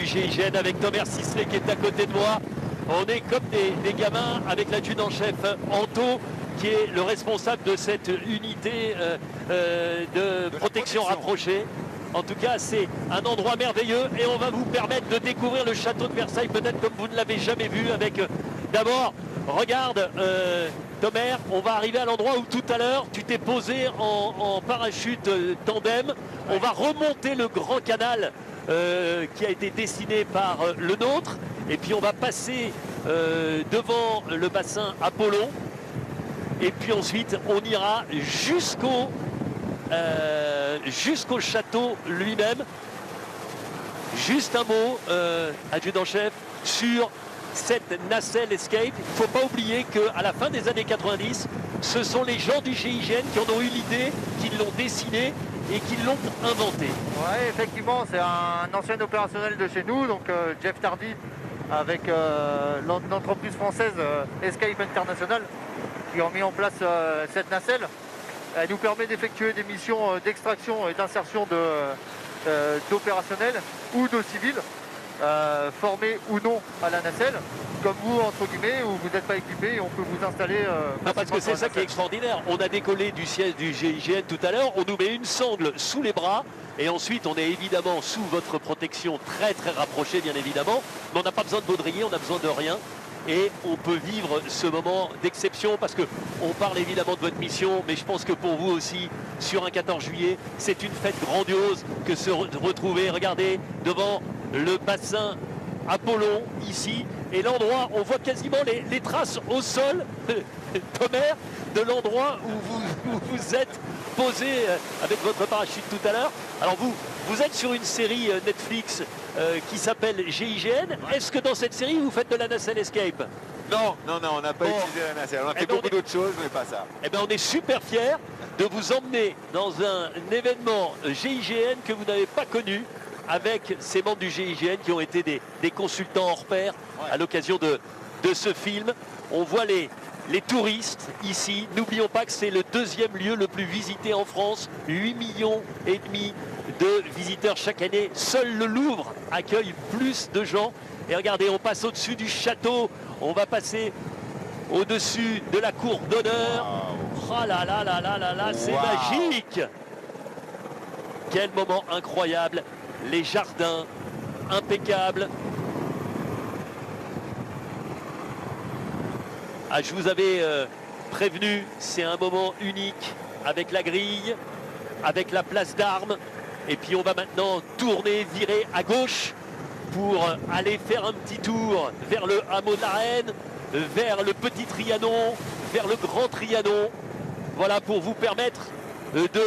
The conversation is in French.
du GIGN avec Thomas Sisley qui est à côté de moi. On est comme des gamins avec l'adjudant-chef Anto qui est le responsable de cette unité de protection rapprochée. En tout cas, c'est un endroit merveilleux et on va vous permettre de découvrir le château de Versailles, peut-être comme vous ne l'avez jamais vu. Avec d'abord, regarde, Thomas, on va arriver à l'endroit où tout à l'heure tu t'es posé en parachute tandem. On va remonter le grand canal qui a été dessiné par le nôtre, et puis on va passer devant le bassin Apollon, et puis ensuite on ira jusqu'au château lui-même. Juste un mot, adjudant-chef, sur cette nacelle Escape. Il ne faut pas oublier qu'à la fin des années 90, ce sont les gens du GIGN qui en ont eu l'idée, qui l'ont dessinée et qui l'ont inventée. Oui, effectivement, c'est un ancien opérationnel de chez nous, donc Jeff Tardy, avec l'entreprise française Escape International, qui ont mis en place cette nacelle. Elle nous permet d'effectuer des missions d'extraction et d'insertion d'opérationnels ou de civils, formés ou non à la nacelle, comme vous, entre guillemets, où vous n'êtes pas équipé et on peut vous installer. Non, parce que c'est ça qui est extraordinaire. On a décollé du siège du GIGN tout à l'heure, on nous met une sangle sous les bras et ensuite on est évidemment sous votre protection très très rapprochée, bien évidemment, mais on n'a pas besoin de baudrier, on n'a besoin de rien. Et on peut vivre ce moment d'exception parce qu'on parle évidemment de votre mission, mais je pense que pour vous aussi, sur un 14 juillet, c'est une fête grandiose que se retrouver, regardez, devant le bassin Apollon ici, et l'endroit, on voit quasiment les traces au sol, Thomas, de l'endroit où vous êtes posé avec votre parachute tout à l'heure. Alors vous êtes sur une série Netflix qui s'appelle GIGN. Est-ce que dans cette série, vous faites de la nacelle Escape? Non, on n'a pas utilisé la nacelle. On a fait beaucoup d'autres choses, mais pas ça. Eh bien, on est super fiers de vous emmener dans un événement GIGN que vous n'avez pas connu, avec ces membres du GIGN qui ont été des consultants hors pair à l'occasion de ce film. On voit les touristes ici. N'oublions pas que c'est le deuxième lieu le plus visité en France. 8,5 millions de visiteurs chaque année. Seul le Louvre accueille plus de gens. Et regardez, on passe au-dessus du château. On va passer au-dessus de la cour d'honneur. Wow. Oh là là là là là là, c'est magique. Quel moment incroyable. Les jardins impeccables. Ah, je vous avais prévenu, c'est un moment unique avec la grille, avec la place d'armes. Et puis on va maintenant tourner, virer à gauche pour aller faire un petit tour vers le hameau de la Reine, vers le petit Trianon, vers le grand Trianon. Voilà, pour vous permettre de